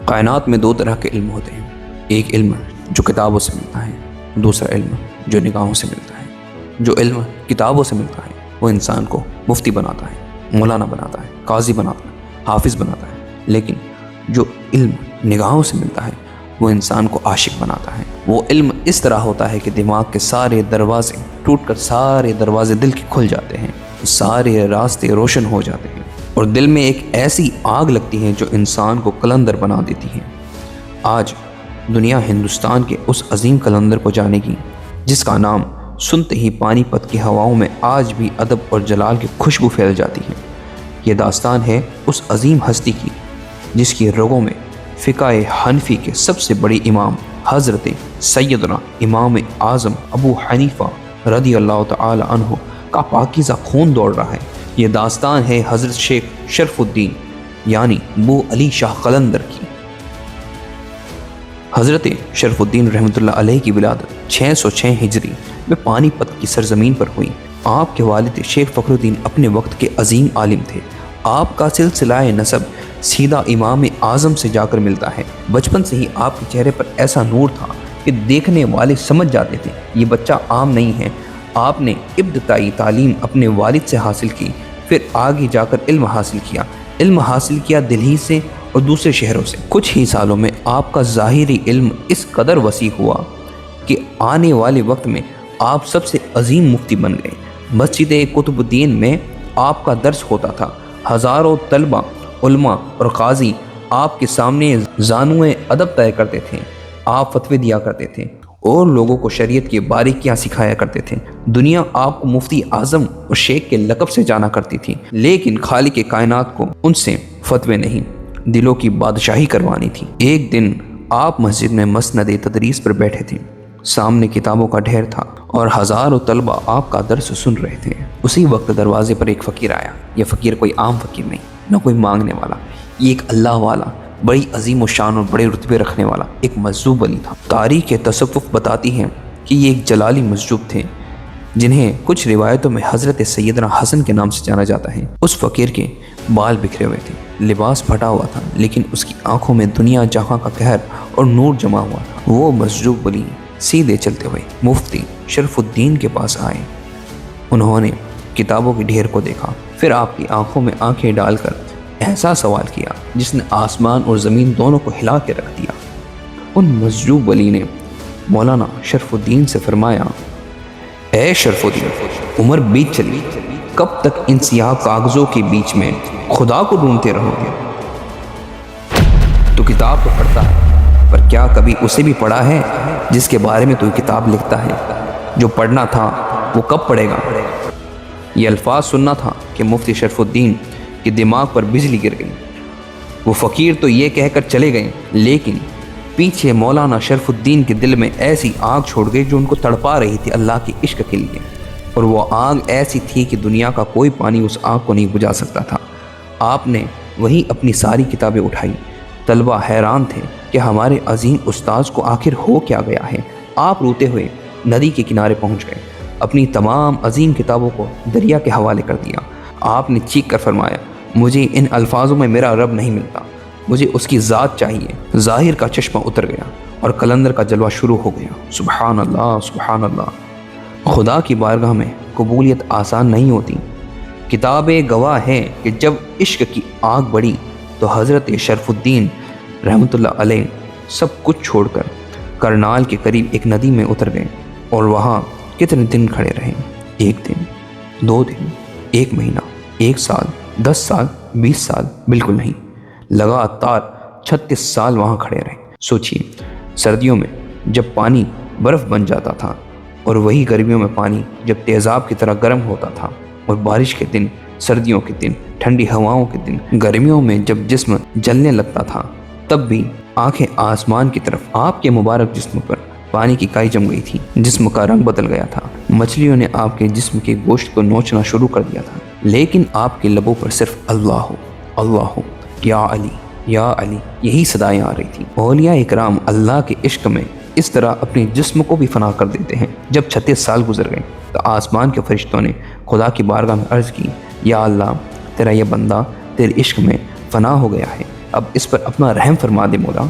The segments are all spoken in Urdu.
کائنات میں دو طرح کے علم ہوتے ہیں، ایک علم جو کتابوں سے ملتا ہے، دوسرا علم جو نگاہوں سے ملتا ہے۔ جو علم کتابوں سے ملتا ہے وہ انسان کو مفتی بناتا ہے، مولانا بناتا ہے، قاضی بناتا ہے، حافظ بناتا ہے، لیکن جو علم نگاہوں سے ملتا ہے وہ انسان کو عاشق بناتا ہے۔ وہ علم اس طرح ہوتا ہے کہ دماغ کے سارے دروازے ٹوٹ کر سارے دروازے دل کے کھل جاتے ہیں، سارے راستے روشن ہو جاتے ہیں، اور دل میں ایک ایسی آگ لگتی ہے جو انسان کو قلندر بنا دیتی ہے۔ آج دنیا ہندوستان کے اس عظیم قلندر کو جانے گی جس کا نام سنتے ہی پانی پت کی ہواؤں میں آج بھی ادب اور جلال کی خوشبو پھیل جاتی ہے۔ یہ داستان ہے اس عظیم ہستی کی جس کی رگوں میں فقہ حنفی کے سب سے بڑے امام حضرت سیدنا امام اعظم ابو حنیفہ رضی اللہ تعالی عنہ کا پاکیزہ خون دوڑ رہا ہے۔ یہ داستان ہے حضرت شیخ شرف الدین یعنی بو علی شاہ قلندر کی۔ حضرت شرف الدین رحمۃ اللہ علیہ کی ولادت 606 ہجری میں پانی پت کی سرزمین پر ہوئی۔ آپ کے والد شیخ فخر الدین اپنے وقت کے عظیم عالم تھے۔ آپ کا سلسلہ نسب سیدھا امام اعظم سے جا کر ملتا ہے۔ بچپن سے ہی آپ کے چہرے پر ایسا نور تھا کہ دیکھنے والے سمجھ جاتے تھے یہ بچہ عام نہیں ہے۔ آپ نے ابتدائی تعلیم اپنے والد سے حاصل کی، پھر آگے جا کر علم حاصل کیا دہلی سے اور دوسرے شہروں سے۔ کچھ ہی سالوں میں آپ کا ظاہری علم اس قدر وسیع ہوا کہ آنے والے وقت میں آپ سب سے عظیم مفتی بن گئے۔ مسجد قطب الدین میں آپ کا درس ہوتا تھا، ہزاروں طلبہ، علماء اور قاضی آپ کے سامنے زانوئے ادب طے کرتے تھے۔ آپ فتوے دیا کرتے تھے اور لوگوں کو شریعت کی باریکیاں سکھایا کرتے تھے۔ دنیا آپ کو مفتی اعظم اور شیخ کے لقب سے جانا کرتی تھی، لیکن خالق کائنات کو ان سے فتوے نہیں، دلوں کی بادشاہی کروانی تھی۔ ایک دن آپ مسجد میں مسند تدریس پر بیٹھے تھے، سامنے کتابوں کا ڈھیر تھا اور ہزاروں طلبہ آپ کا درس سن رہے تھے۔ اسی وقت دروازے پر ایک فقیر آیا۔ یہ فقیر کوئی عام فقیر نہیں، نہ کوئی مانگنے والا، یہ ایک اللہ والا، بڑی عظیم و شان اور بڑے رتبے رکھنے والا ایک مجذوب ولی تھا۔ تاریخ تصوف بتاتی ہے کہ یہ ایک جلالی مجذوب تھے جنہیں کچھ روایتوں میں حضرت سیدنا حسن کے نام سے جانا جاتا ہے۔ اس فقیر کے بال بکھرے ہوئے تھے، لباس پھٹا ہوا تھا، لیکن اس کی آنکھوں میں دنیا جہاں کا قہر اور نور جمع ہوا تھا۔ وہ مجذوب ولی سیدھے چلتے ہوئے مفتی شرف الدین کے پاس آئے۔ انہوں نے کتابوں کے ڈھیر کو دیکھا، پھر آپ کی آنکھوں میں آنکھیں ڈال کر ایسا سوال کیا جس نے آسمان اور زمین دونوں کو ہلا کے رکھ دیا۔ ان مجذوب ولی نے مولانا شرف الدین سے فرمایا، اے شرف الدین، عمر بیت چلی، کب تک ان سیاہ کاغذوں کے بیچ میں خدا کو ڈھونڈتے رہو گے؟ تو کتاب تو پڑھتا ہے، پر کیا کبھی اسے بھی پڑھا ہے جس کے بارے میں تو کتاب لکھتا ہے؟ جو پڑھنا تھا وہ کب پڑھے گا؟ یہ الفاظ سننا تھا کہ مفتی شرف الدین کے دماغ پر بجلی گر گئی۔ وہ فقیر تو یہ کہہ کر چلے گئے، لیکن پیچھے مولانا شرف الدین کے دل میں ایسی آگ چھوڑ گئی جو ان کو تڑپا رہی تھی اللہ کے عشق کے لیے، اور وہ آگ ایسی تھی کہ دنیا کا کوئی پانی اس آگ کو نہیں بجھا سکتا تھا۔ آپ نے وہیں اپنی ساری کتابیں اٹھائی۔ طلبہ حیران تھے کہ ہمارے عظیم استاذ کو آخر ہو کیا گیا ہے۔ آپ روتے ہوئے ندی کے کنارے پہنچ گئے، اپنی تمام عظیم کتابوں کو دریا کے حوالے کر دیا۔ آپ نے چیخ کر فرمایا، مجھے ان الفاظوں میں میرا رب نہیں ملتا، مجھے اس کی ذات چاہیے۔ ظاہر کا چشمہ اتر گیا اور قلندر کا جلوہ شروع ہو گیا۔ سبحان اللہ، سبحان اللہ۔ خدا کی بارگاہ میں قبولیت آسان نہیں ہوتی۔ کتابیں گواہ ہیں کہ جب عشق کی آگ بڑھی تو حضرت شرف الدین رحمۃ اللہ علیہ سب کچھ چھوڑ کر کرنال کے قریب ایک ندی میں اتر گئے اور وہاں کتنے دن کھڑے رہے؟ 1 دن، 2 دن، 1 مہینہ، 1 سال، 10 سال، 20 سال، بالکل نہیں، لگاتار 36 سال وہاں کھڑے رہے۔ سوچئے، سردیوں میں جب پانی برف بن جاتا تھا، اور وہی گرمیوں میں پانی جب تیزاب کی طرح گرم ہوتا تھا، اور بارش کے دن، سردیوں کے دن، ٹھنڈی ہواؤں کے دن، گرمیوں میں جب جسم جلنے لگتا تھا، تب بھی آنکھیں آسمان کی طرف۔ آپ کے مبارک جسم پر پانی کی کائی جم گئی تھی، جسم کا رنگ بدل گیا تھا، مچھلیوں نے آپ کے جسم کے گوشت کو نوچنا شروع کر دیا تھا، لیکن آپ کے لبوں پر صرف اللہ ہو، اللہ ہو، یا علی، یا علی، یہی صدائیں آ رہی تھیں۔ اولیاء اکرام اللہ کے عشق میں اس طرح اپنے جسم کو بھی فنا کر دیتے ہیں۔ جب 36 سال گزر گئے تو آسمان کے فرشتوں نے خدا کی بارگاہ میں عرض کی، یا اللہ، تیرا یہ بندہ تیرے عشق میں فنا ہو گیا ہے، اب اس پر اپنا رحم فرما دے مولا۔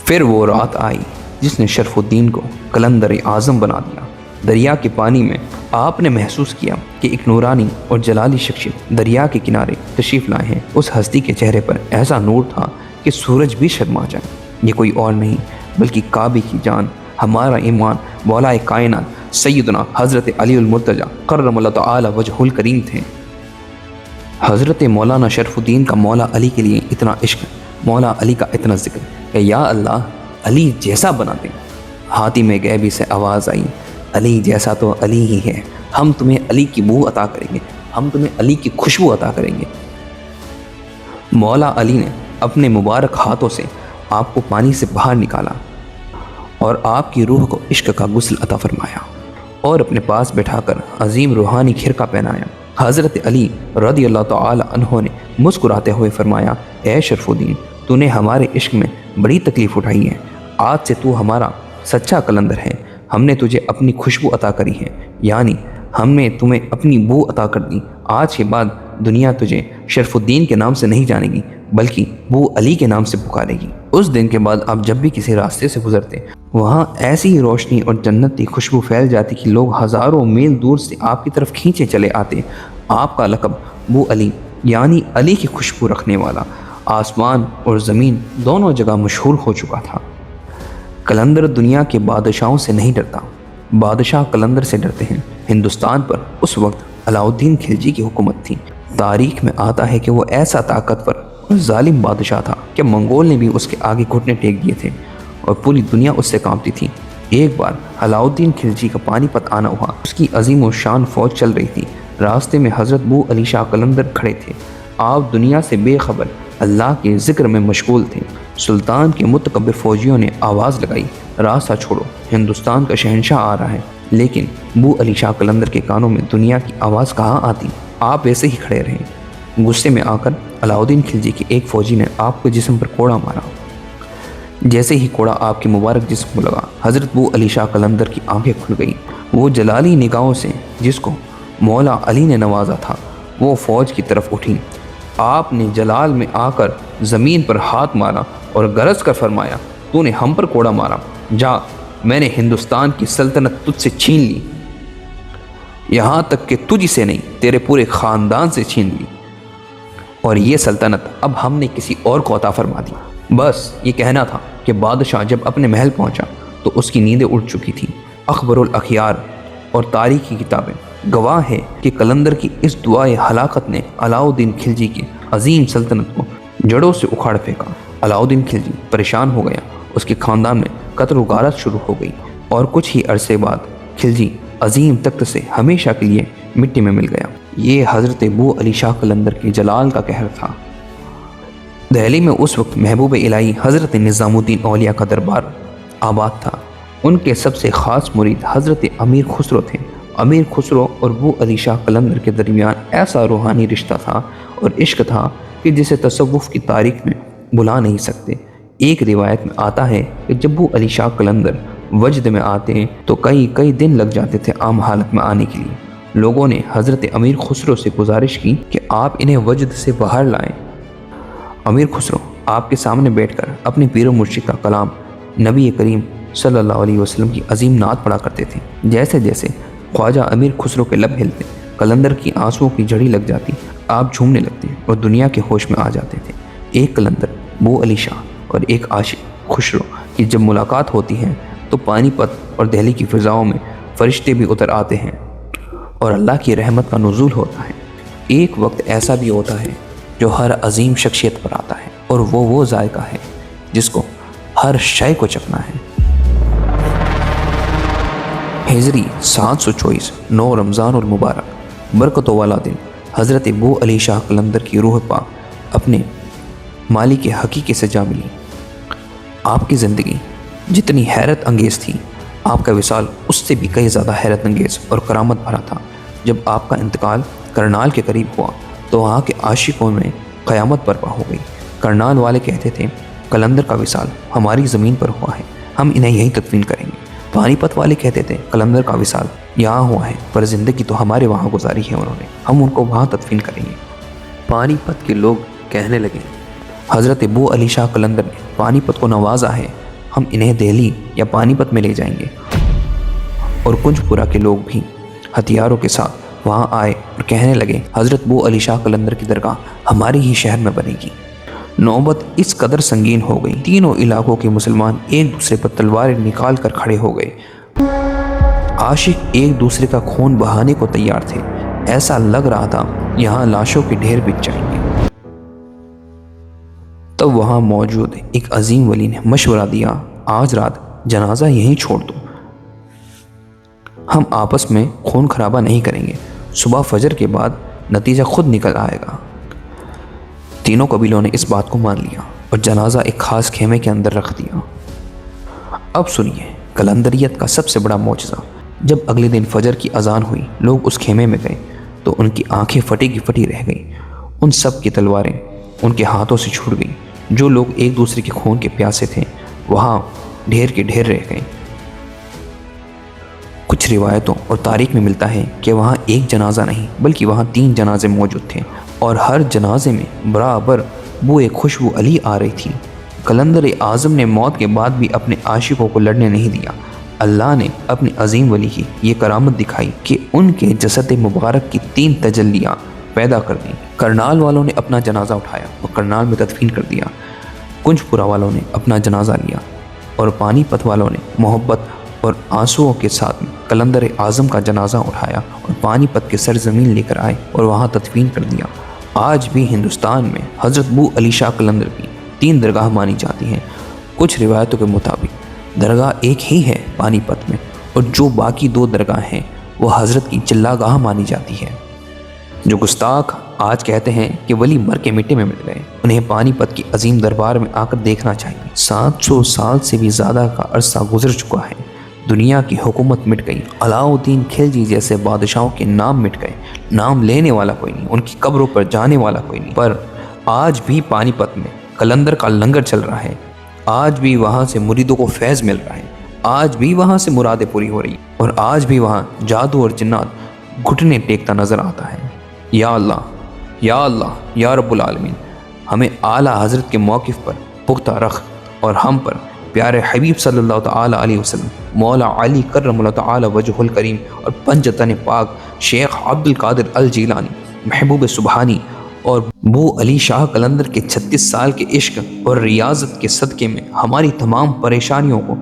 پھر وہ رات آئی جس نے شرف الدین کو قلندر اعظم بنا دیا۔ دریا کے پانی میں آپ نے محسوس کیا کہ ایک نورانی اور جلالی شخصیت دریا کے کنارے تشریف لائے ہیں۔ اس ہستی کے چہرے پر ایسا نور تھا کہ سورج بھی شرما جائے۔ یہ کوئی اور نہیں بلکہ کعبے کی جان، ہمارا ایمان، مولا کائنات سیدنا حضرت علی المرتضی کرم اللہ تعالی وجہ الکریم تھے۔ حضرت مولانا شرف الدین کا مولا علی کے لیے اتنا عشق، مولا علی کا اتنا ذکر کہ یا اللہ علی جیسا بنا دیں۔ حاتم غیبی سے آواز آئی، علی جیسا تو علی ہی ہے، ہم تمہیں علی کی بو عطا کریں گے، ہم تمہیں علی کی خوشبو عطا کریں گے۔ مولا علی نے اپنے مبارک ہاتھوں سے آپ کو پانی سے باہر نکالا اور آپ کی روح کو عشق کا غسل عطا فرمایا اور اپنے پاس بٹھا کر عظیم روحانی کھرکہ پہنایا۔ حضرت علی رضی اللہ تعالی عنہ نے مسکراتے ہوئے فرمایا، اے شرف الدین، تو نے ہمارے عشق میں بڑی تکلیف اٹھائی ہے، آج سے تو ہمارا سچا قلندر ہے۔ ہم نے تجھے اپنی خوشبو عطا کری ہے، یعنی ہم نے تمہیں اپنی بو عطا کر دی۔ آج کے بعد دنیا تجھے شرف الدین کے نام سے نہیں جانے گی بلکہ بو علی کے نام سے پکارے گی۔ اس دن کے بعد آپ جب بھی کسی راستے سے گزرتے وہاں ایسی روشنی اور جنتی خوشبو پھیل جاتی کہ لوگ ہزاروں میل دور سے آپ کی طرف کھینچے چلے آتے۔ آپ کا لقب بو علی یعنی علی کی خوشبو رکھنے والا آسمان اور زمین دونوں جگہ مشہور ہو چکا تھا۔ قلندر دنیا کے بادشاہوں سے نہیں ڈرتا، بادشاہ قلندر سے ڈرتے ہیں۔ ہندوستان پر اس وقت علاؤ الدین خلجی کی حکومت تھی۔ تاریخ میں آتا ہے کہ وہ ایسا طاقتور اور ظالم بادشاہ تھا کہ منگول نے بھی اس کے آگے گھٹنے ٹیک دیے تھے اور پوری دنیا اس سے کانپتی تھی۔ ایک بار علاؤ الدین خلجی کا پانی پت آنا ہوا، اس کی عظیم و شان فوج چل رہی تھی۔ راستے میں حضرت بو علی شاہ قلندر کھڑے تھے۔ آپ دنیا سے بے خبر اللہ کے ذکر میں مشغول تھے۔ سلطان کے متکبر فوجیوں نے آواز لگائی، راستہ چھوڑو، ہندوستان کا شہنشاہ آ رہا ہے۔ لیکن بو علی شاہ قلندر کے کانوں میں دنیا کی آواز کہاں آتی، آپ ایسے ہی کھڑے رہے۔ غصے میں آ کر علاؤ الدین خلجی کے ایک فوجی نے آپ کے جسم پر کوڑا مارا۔ جیسے ہی کوڑا آپ کے مبارک جسم کو لگا، حضرت بو علی شاہ قلندر کی آنکھیں کھل گئیں۔ وہ جلالی نگاہوں سے جس کو مولا علی نے نوازا تھا وہ فوج کی طرف اٹھی۔ آپ نے جلال میں آ کر زمین پر ہاتھ مارا اور گرج کر فرمایا، تو نے ہم پر کوڑا مارا، جا، میں نے ہندوستان کی سلطنت تجھ سے چھین لی، یہاں تک کہ تجھ سے نہیں تیرے پورے خاندان سے چھین لی، اور یہ سلطنت اب ہم نے کسی اور کو عطا فرما دی۔ بس یہ کہنا تھا کہ بادشاہ جب اپنے محل پہنچا تو اس کی نیندیں اڑ چکی تھیں۔ اخبار الاخیار اور تاریخی کتابیں گواہ ہے کہ قلندر کی اس دعائے ہلاکت نے علاؤ الدین خلجی کی عظیم سلطنت کو جڑوں سے اکھاڑ پھینکا۔ علاؤ الدین خلجی پریشان ہو گیا، اس کے خاندان میں قتل و غارت شروع ہو گئی اور کچھ ہی عرصے بعد خلجی عظیم تخت سے ہمیشہ کے لیے مٹی میں مل گیا۔ یہ حضرت بو علی شاہ قلندر کے جلال کا قہر تھا۔ دہلی میں اس وقت محبوب الہی حضرت نظام الدین اولیاء کا دربار آباد تھا۔ ان کے سب سے خاص مرید حضرت امیر خسرو تھے۔ امیر خسرو اور بو علی شاہ قلندر کے درمیان ایسا روحانی رشتہ تھا اور عشق تھا کہ جسے تصوف کی تاریخ میں بلا نہیں سکتے۔ ایک روایت میں آتا ہے کہ جب بو علی شاہ قلندر وجد میں آتے تو کئی دن لگ جاتے تھے عام حالت میں آنے کے لیے۔ لوگوں نے حضرت امیر خسرو سے گزارش کی کہ آپ انہیں وجد سے باہر لائیں۔ امیر خسرو آپ کے سامنے بیٹھ کر اپنے پیر و مرشد کا کلام نبی کریم صلی اللہ علیہ وسلم کی عظیم نعت پڑھا کرتے تھے۔ جیسے جیسے خواجہ امیر خسرو کے لب ہلتے، قلندر کی آنسوؤں کی جھڑی لگ جاتی، آپ جھومنے لگتے اور دنیا کے ہوش میں آ جاتے تھے۔ ایک قلندر بو علی شاہ اور ایک عاشق خسرو کی جب ملاقات ہوتی ہے تو پانی پت اور دہلی کی فضاؤں میں فرشتے بھی اتر آتے ہیں اور اللہ کی رحمت کا نزول ہوتا ہے۔ ایک وقت ایسا بھی ہوتا ہے جو ہر عظیم شخصیت پر آتا ہے اور وہ ذائقہ ہے جس کو ہر شے کو چکھنا ہے۔ ہجری 724 9 رمضان المبارک برکتوں والا دن حضرت بو علی شاہ قلندر کی روح پاک اپنے مالک حقیقی سے جا ملی۔ آپ کی زندگی جتنی حیرت انگیز تھی، آپ کا وصال اس سے بھی کئی زیادہ حیرت انگیز اور کرامت بھرا تھا۔ جب آپ کا انتقال کرنال کے قریب ہوا تو وہاں کے عاشقوں میں قیامت برپا ہو گئی۔ کرنال والے کہتے تھے قلندر کا وصال ہماری زمین پر ہوا ہے، ہم انہیں یہیں تدفین کریں گے۔ پانی پت والے کہتے تھے قلندر کا وصال یہاں ہوا ہے پر زندگی تو ہمارے وہاں گزاری ہے انہوں نے، ہم ان کو وہاں تدفین کریں گے۔ پانی پت کے لوگ کہنے لگے حضرت ابو علی شاہ قلندر نے پانی پت کو نوازا ہے، ہم انہیں دہلی یا پانی پت میں لے جائیں گے۔ اور کنج پورہ کے لوگ بھی ہتھیاروں کے ساتھ وہاں آئے اور کہنے لگے حضرت ابو علی شاہ قلندر کی درگاہ ہماری ہی شہر میں بنے گی۔ نوبت اس قدر سنگین ہو گئی، تینوں علاقوں کے مسلمان ایک دوسرے پر تلواریں نکال کر کھڑے ہو گئے۔ عاشق ایک دوسرے کا خون بہانے کو تیار تھے، ایسا لگ رہا تھا یہاں لاشوں کے ڈھیر بچ جائیں گے۔ تب وہاں موجود ایک عظیم ولی نے مشورہ دیا، آج رات جنازہ یہیں چھوڑ دو، ہم آپس میں خون خرابہ نہیں کریں گے، صبح فجر کے بعد نتیجہ خود نکل آئے گا۔ تینوں قبیلوں نے اس بات کو مان لیا اور جنازہ ایک خاص خیمے کے اندر رکھ دیا۔ اب سنیے قلندریت کا سب سے بڑا معجزہ۔ جب اگلے دن فجر کی اذان ہوئی، لوگ اس خیمے میں گئے تو ان کی آنکھیں پھٹی کی پھٹی رہ گئیں۔ ان سب کی تلواریں ان کے ہاتھوں سے چھوٹ گئیں۔ جو لوگ ایک دوسرے کے خون کے پیاسے تھے وہاں ڈھیر کے ڈھیر رہ گئے۔ کچھ روایتوں اور تاریخ میں ملتا ہے کہ وہاں ایک جنازہ نہیں بلکہ وہاں 3 جنازے موجود تھے اور ہر جنازے میں برابر بوئے خوشبو علی آ رہی تھی۔ قلندر اعظم نے موت کے بعد بھی اپنے عاشقوں کو لڑنے نہیں دیا۔ اللہ نے اپنے عظیم ولی کی یہ کرامت دکھائی کہ ان کے جسد مبارک کی 3 تجلیاں پیدا کر دیں۔ کرنال والوں نے اپنا جنازہ اٹھایا اور کرنال میں تدفین کر دیا۔ کنج پورہ والوں نے اپنا جنازہ لیا اور پانی پت والوں نے محبت اور آنسوؤں کے ساتھ قلندر اعظم کا جنازہ اٹھایا اور پانی پت کے سرزمین لے کر آئے اور وہاں تدفین کر دیا۔ آج بھی ہندوستان میں حضرت ابو علی شاہ قلندر کی 3 درگاہ مانی جاتی ہیں۔ کچھ روایتوں کے مطابق درگاہ ایک ہی ہے پانی پت میں، اور جو باقی 2 درگاہ ہیں وہ حضرت کی چلا گاہ مانی جاتی ہے۔ جو گستاخ آج کہتے ہیں کہ ولی مر کے مٹی میں مل گئے، انہیں پانی پت کی عظیم دربار میں آ کر دیکھنا چاہیے۔ 700 سال سے بھی زیادہ کا عرصہ گزر چکا ہے، دنیا کی حکومت مٹ گئی، علاؤالدین خلجی جیسے بادشاہوں کے نام مٹ گئے، نام لینے والا کوئی نہیں، ان کی قبروں پر جانے والا کوئی نہیں، پر آج بھی پانی پت میں قلندر کا لنگر چل رہا ہے، آج بھی وہاں سے مریدوں کو فیض مل رہا ہے، آج بھی وہاں سے مرادیں پوری ہو رہی، اور آج بھی وہاں جادو اور جنات گھٹنے ٹیکتا نظر آتا ہے۔ یا اللہ یا اللہ یا رب العالمین، ہمیں اعلیٰ حضرت کے موقف پر پختہ رکھ اور ہم پر پیارے حبیب صلی اللہ تعالیٰ علیہ وسلم، مولا علی کرم اللہ تعالیٰ وجہ الکریم اور پنجتن پاک شیخ عبد القادر الجیلانی محبوب سبحانی اور ابو علی شاہ قلندر کے 36 سال کے عشق اور ریاضت کے صدقے میں ہماری تمام پریشانیوں کو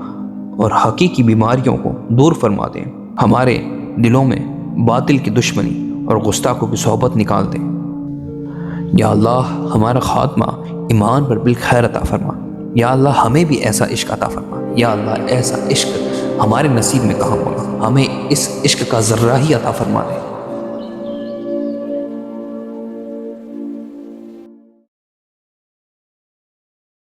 اور حقیقی بیماریوں کو دور فرما دیں، ہمارے دلوں میں باطل کی دشمنی اور گستاخوں کی صحبت نکال دیں۔ یا اللہ ہمارا خاتمہ ایمان پر بالخیر عطا فرما، یا اللہ ہمیں بھی ایسا عشق عطا فرما، یا اللہ ایسا عشق ہمارے نصیب میں کہاں ہوگا، ہمیں اس عشق کا ذرہ ہی عطا فرما دے۔